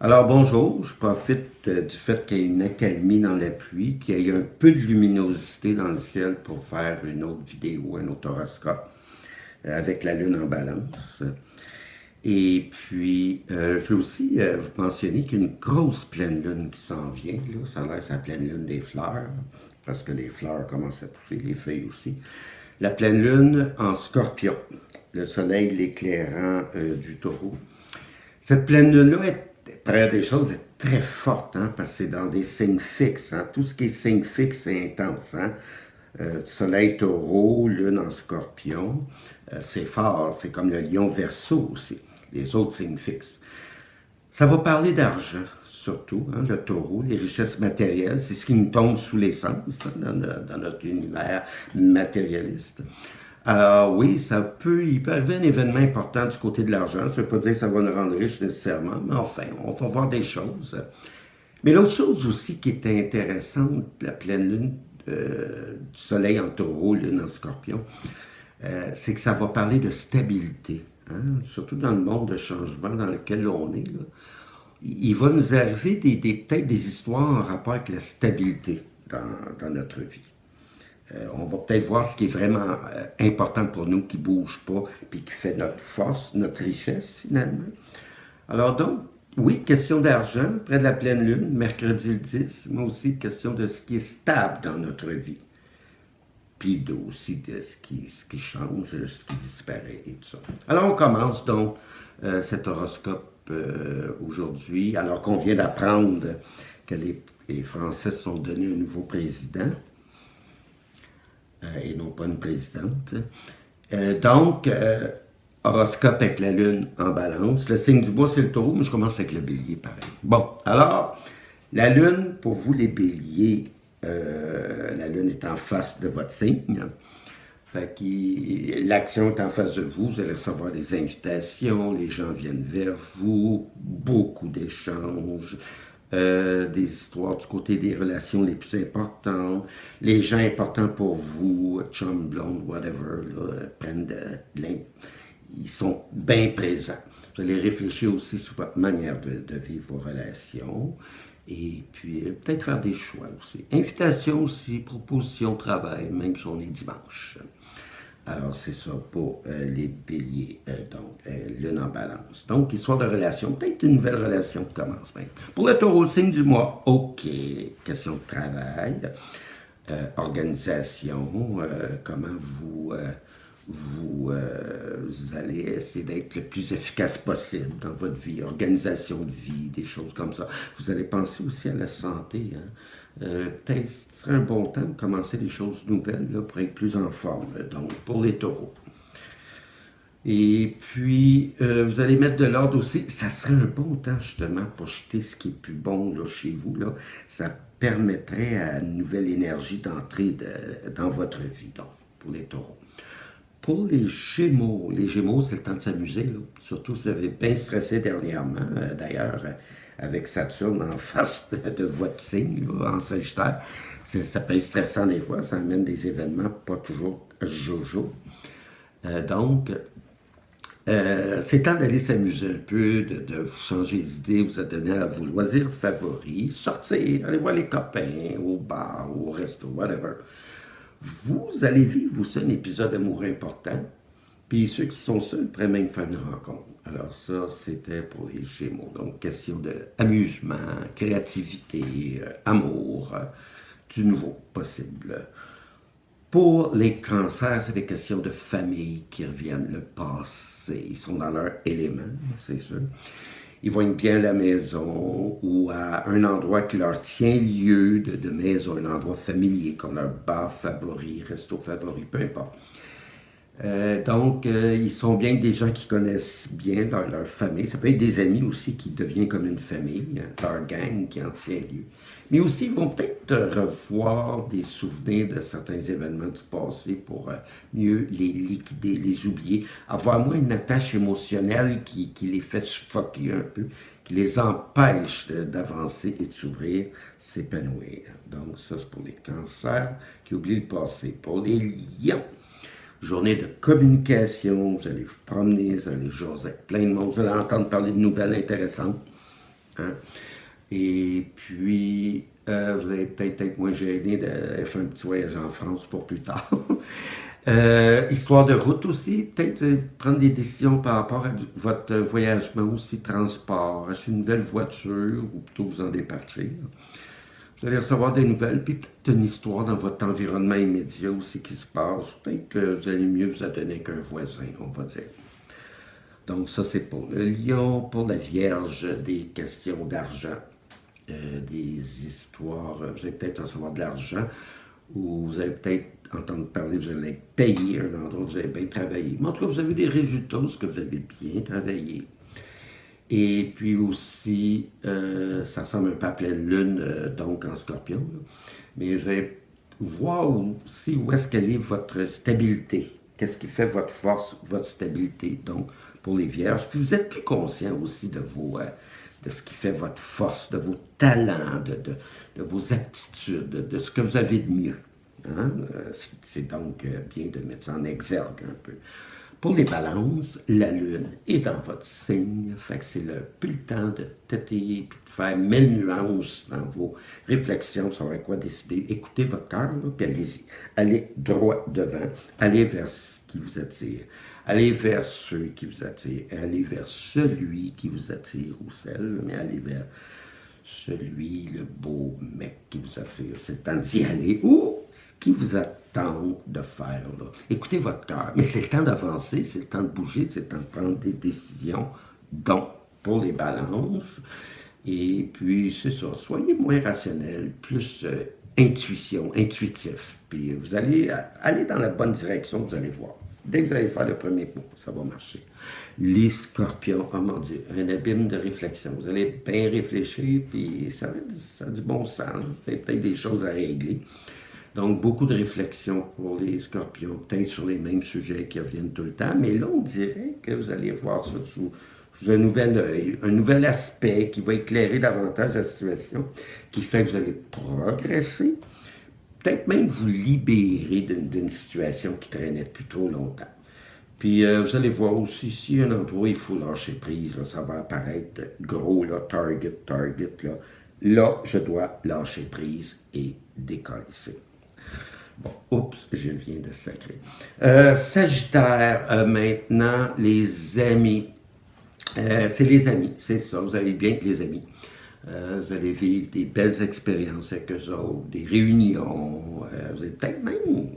Alors bonjour, je profite du fait qu'il y ait une accalmie dans la pluie, qu'il y ait un peu de luminosité dans le ciel pour faire une autre vidéo, un autre horoscope avec la lune en balance. Et puis, je veux aussi vous mentionner qu'il y a une grosse pleine lune qui s'en vient. Là. Ça a l'air la pleine lune des fleurs, parce que les fleurs commencent à pousser, les feuilles aussi. La pleine lune en scorpion, le soleil l'éclairant du taureau. Cette pleine lune-là, première des choses, est très forte, hein, parce que c'est dans des signes fixes. Hein. Tout ce qui est signe fixe, c'est intense. Hein. Soleil taureau, lune en scorpion, c'est fort. C'est comme le lion verseau aussi, les autres signes fixes. Ça va parler d'argent, surtout, hein, le taureau, les richesses matérielles, c'est ce qui nous tombe sous l'essence hein, dans notre univers matérialiste. Alors oui, il peut arriver un événement important du côté de l'argent. Ça ne veut pas dire que ça va nous rendre riches nécessairement, mais enfin, on va voir des choses. Mais l'autre chose aussi qui est intéressante, la pleine lune du soleil en taureau, lune en scorpion, c'est que ça va parler de stabilité. Hein, surtout dans le monde de changement dans lequel on est. Là. Il va nous arriver peut-être des histoires en rapport avec la stabilité dans notre vie. On va peut-être voir ce qui est vraiment important pour nous, qui ne bouge pas, puis qui fait notre force, notre richesse finalement. Alors donc, oui, question d'argent, près de la pleine lune, mercredi le 10, mais aussi question de ce qui est stable dans notre vie. Puis aussi de ce qui change, ce qui disparaît et tout ça. Alors on commence donc cet horoscope aujourd'hui, alors qu'on vient d'apprendre que les Français se sont donnés un nouveau président. Et non pas une présidente. Donc, horoscope avec la lune en balance. Le signe du bois, c'est le taureau, mais je commence avec le bélier, pareil. Bon, alors, la lune, pour vous les béliers, la lune est en face de votre signe. Fait que l'action est en face de vous, vous allez recevoir des invitations, les gens viennent vers vous, beaucoup d'échanges, des histoires du côté des relations les plus importantes, les gens importants pour vous, chum, blonde, whatever, là, ils sont bien présents. Vous allez réfléchir aussi sur votre manière de vivre vos relations. Et puis, peut-être faire des choix aussi. Invitation aussi, proposition de travail, même si on est dimanche. Alors, c'est ça pour les béliers, donc lune en balance. Donc, histoire de relation, peut-être une nouvelle relation qui commence même. Pour le taureau, le signe du mois, OK, question de travail, organisation, comment vous allez essayer d'être le plus efficace possible dans votre vie, organisation de vie, des choses comme ça. Vous allez penser aussi à la santé, hein. Peut-être ce serait un bon temps de commencer des choses nouvelles là, pour être plus en forme, donc pour les taureaux. Et puis, vous allez mettre de l'ordre aussi. Ça serait un bon temps justement pour jeter ce qui est plus bon là, chez vous. Là. Ça permettrait à une nouvelle énergie d'entrer dans votre vie, donc, pour les taureaux. Pour les Gémeaux, c'est le temps de s'amuser, là. Surtout si vous avez bien stressé dernièrement, d'ailleurs, avec Saturne en face de votre signe, là, en Sagittaire. Ça peut être stressant des fois, ça amène des événements pas toujours jojo. Donc, c'est temps d'aller s'amuser un peu, de changer d'idée, vous donner à vos loisirs favoris, sortir, aller voir les copains, au bar, au resto, whatever. Vous allez vivre aussi un épisode amoureux important. Puis ceux qui sont seuls pourraient même faire une rencontre. Alors ça, c'était pour les Gémeaux. Donc, question d'amusement, créativité, amour, du nouveau possible. Pour les cancers, c'est des questions de famille qui reviennent, le passé. Ils sont dans leur élément, c'est sûr. Ils vont être bien à la maison ou à un endroit qui leur tient lieu de maison, un endroit familier, comme leur bar favori, resto favori, peu importe. Donc, ils sont bien des gens qui connaissent bien leur famille. Ça peut être des amis aussi qui deviennent comme une famille, hein, leur gang qui en tient lieu. Mais aussi, ils vont peut-être revoir des souvenirs de certains événements du passé pour mieux les liquider, les oublier, avoir moins une attache émotionnelle qui les fait suffoquer un peu, qui les empêche d'avancer et de s'ouvrir, s'épanouir. Donc, ça, c'est pour les cancers qui oublient le passé. Pour les lions, journée de communication, vous allez vous promener, vous allez jaser avec plein de monde, vous allez entendre parler de nouvelles intéressantes. Hein? Et puis, vous allez peut-être être moins gêné de faire un petit voyage en France pour plus tard. Histoire de route aussi, peut-être prendre des décisions par rapport à votre voyagement aussi, transport, acheter une nouvelle voiture ou plutôt vous en départir. Vous allez recevoir des nouvelles, puis peut-être une histoire dans votre environnement immédiat aussi qui se passe. Peut-être que vous allez mieux vous adonner qu'un voisin, on va dire. Donc ça, c'est pour le lion, pour la vierge, des questions d'argent, des histoires, vous allez peut-être recevoir de l'argent, ou vous allez peut-être entendre parler, vous allez payer un endroit, vous avez bien travaillé. Mais en tout cas, vous avez des résultats, ce que vous avez bien travaillé. Et puis aussi, ça ressemble un peu à pleine lune, donc en scorpion. Là. Mais je vais voir aussi où est-ce qu'elle est votre stabilité. Qu'est-ce qui fait votre force, votre stabilité, donc pour les vierges. Puis vous êtes plus conscient aussi de ce qui fait votre force, de vos talents, de vos aptitudes, de ce que vous avez de mieux. Hein? C'est donc bien de mettre ça en exergue un peu. Pour les balances, la lune est dans votre signe, fait que c'est plus le temps de têter et de faire mille nuances dans vos réflexions sur quoi décider. Écoutez votre cœur, puis allez-y. Allez droit devant, allez vers ce qui vous attire. Allez vers ceux qui vous attirent, allez vers celui qui vous attire ou celle, mais allez vers celui, le beau mec qui vous attire. C'est le temps d'y aller ou ce qui vous attend de faire. Là. Écoutez votre cœur. Mais c'est le temps d'avancer, c'est le temps de bouger, c'est le temps de prendre des décisions. Donc, pour les balances, et puis c'est ça, soyez moins rationnel, plus intuitif. Puis vous allez aller dans la bonne direction, vous allez voir. Dès que vous allez faire le premier pas, ça va marcher. Les scorpions, oh mon Dieu, un abîme de réflexion. Vous allez bien réfléchir, puis ça a du bon sens. Vous avez peut-être des choses à régler. Donc, beaucoup de réflexion pour les scorpions, peut-être sur les mêmes sujets qui reviennent tout le temps, mais là, on dirait que vous allez voir ça sous un nouvel œil, un nouvel aspect qui va éclairer davantage la situation, qui fait que vous allez progresser, peut-être même vous libérer d'une situation qui traînait depuis trop longtemps. Puis vous allez voir aussi, s'il y a un endroit où il faut lâcher prise, là, ça va apparaître gros, là, target, là. Là, je dois lâcher prise et décoller. Bon, oups, je viens de sacrer. Sagittaire, maintenant, les amis. C'est les amis, c'est ça, vous allez bien avec les amis. Vous allez vivre des belles expériences avec eux autres, des réunions, vous allez peut-être même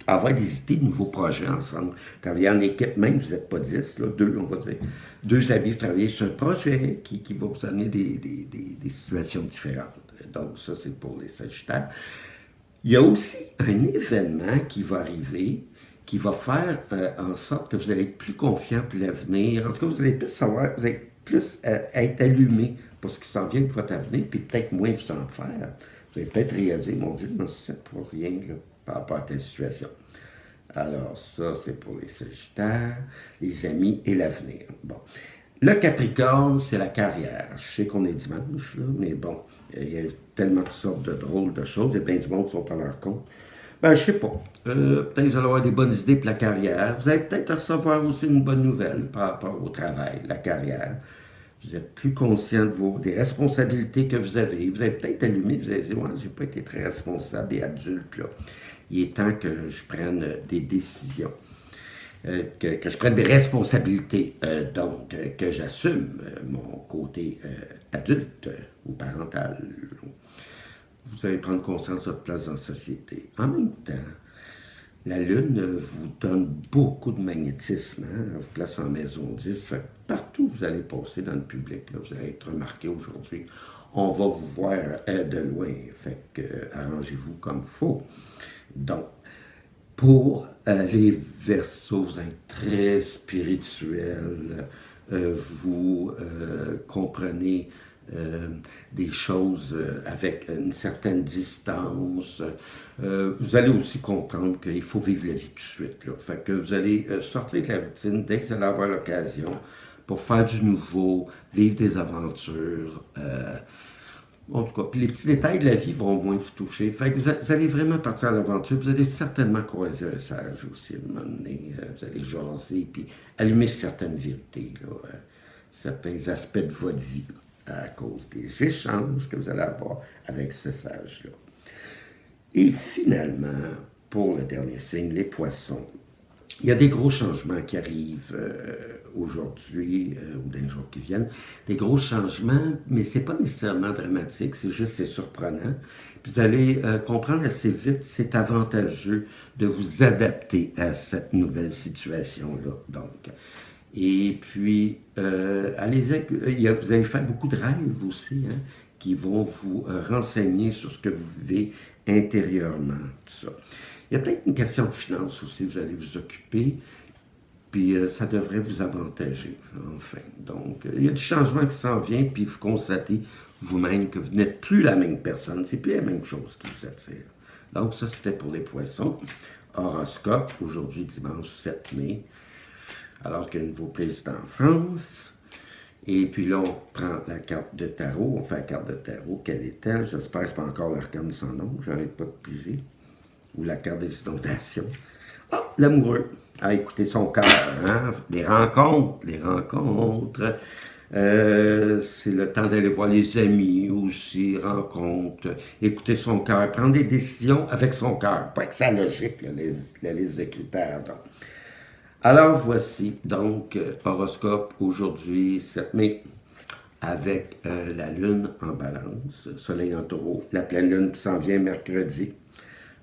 avoir des idées de nouveaux projets ensemble. Travailler en équipe, même, vous n'êtes pas 10, là, 2, on va dire. 2 amis, vous travaillez sur un projet qui va vous amener des situations différentes. Donc, ça, c'est pour les Sagittaires. Il y a aussi un événement qui va arriver qui va faire en sorte que vous allez être plus confiant pour l'avenir. En tout cas, vous allez plus savoir, vous allez plus être allumé pour ce qui s'en vient de votre avenir, puis peut-être moins vous en faire. Vous allez peut-être réaliser, mon Dieu, je ne sais pour rien là, par rapport à telle situation. Alors, ça, c'est pour les Sagittaires, les amis et l'avenir. Bon. Le Capricorne, c'est la carrière. Je sais qu'on est dimanche, là, mais bon, il y a tellement de sortes de drôles de choses. Il y a plein du monde qui sont à leur compte. Ben, je sais pas. Peut-être que vous allez avoir des bonnes idées pour la carrière. Vous allez peut-être recevoir aussi une bonne nouvelle par rapport au travail, la carrière. Vous êtes plus conscient des responsabilités que vous avez. Vous allez peut-être allumé, vous allez dire, ouais, j'ai pas été très responsable et adulte, là. Il est temps que je prenne des décisions. Que je prenne des responsabilités, donc que j'assume mon côté adulte ou parental. Vous allez prendre conscience de votre place dans la société. En même temps, la Lune vous donne beaucoup de magnétisme, hein? Elle vous place en maison 10. Fait que partout où vous allez passer dans le public, là, vous allez être remarqué aujourd'hui. On va vous voir de loin. Fait que arrangez-vous comme il faut. Donc, pour les Verseaux, vous êtes très spirituel, vous comprenez des choses avec une certaine distance. Vous allez aussi comprendre qu'il faut vivre la vie tout de suite. Là. Fait que vous allez sortir de la routine dès que vous allez avoir l'occasion pour faire du nouveau, vivre des aventures. En tout cas, puis les petits détails de la vie vont moins vous toucher. Fait que vous allez vraiment partir à l'aventure. Vous allez certainement croiser un sage aussi à un moment donné. Vous allez jaser, puis allumer certaines vérités, là, certains aspects de votre vie. à cause des échanges que vous allez avoir avec ce sage-là. Et finalement, pour le dernier signe, les poissons. Il y a des gros changements qui arrivent aujourd'hui ou dans les jours qui viennent. Des gros changements, mais ce n'est pas nécessairement dramatique, c'est surprenant. Puis vous allez comprendre assez vite, c'est avantageux de vous adapter à cette nouvelle situation-là. Donc, et puis, vous allez faire beaucoup de rêves aussi, hein, qui vont vous renseigner sur ce que vous vivez intérieurement. Tout ça. Il y a peut-être une question de finances aussi, vous allez vous occuper, puis ça devrait vous avantager, enfin. Donc, il y a du changement qui s'en vient, puis vous constatez vous-même que vous n'êtes plus la même personne, c'est plus la même chose qui vous attire. Donc, ça, c'était pour les poissons. Horoscope, aujourd'hui, dimanche 7 mai, alors qu'il y a un nouveau président en France. Et puis là, on prend la carte de tarot, on fait la carte de tarot, quelle est-elle? J'espère que ce n'est pas encore l'arcane sans nom, j'arrête pas de piger. Ou la carte des inondations. Ah, l'amoureux. Ah, écoutez son cœur, hein? Les rencontres, c'est le temps d'aller voir les amis aussi, rencontres. Écouter son cœur, prendre des décisions avec son cœur. Pas que ça logique, là, la liste de critères. Donc. Alors voici donc horoscope aujourd'hui, 7 mai, avec la lune en balance, soleil en taureau, la pleine lune qui s'en vient mercredi.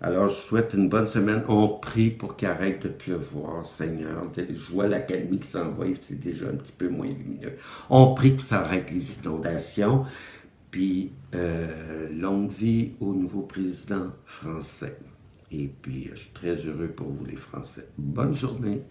Alors, je souhaite une bonne semaine. On prie pour qu'il arrête de pleuvoir, Seigneur. Je vois l'académie qui s'en va, c'est déjà un petit peu moins lumineux. On prie que ça arrête les inondations. Puis, longue vie au nouveau président français. Et puis, je suis très heureux pour vous, les Français. Bonne journée.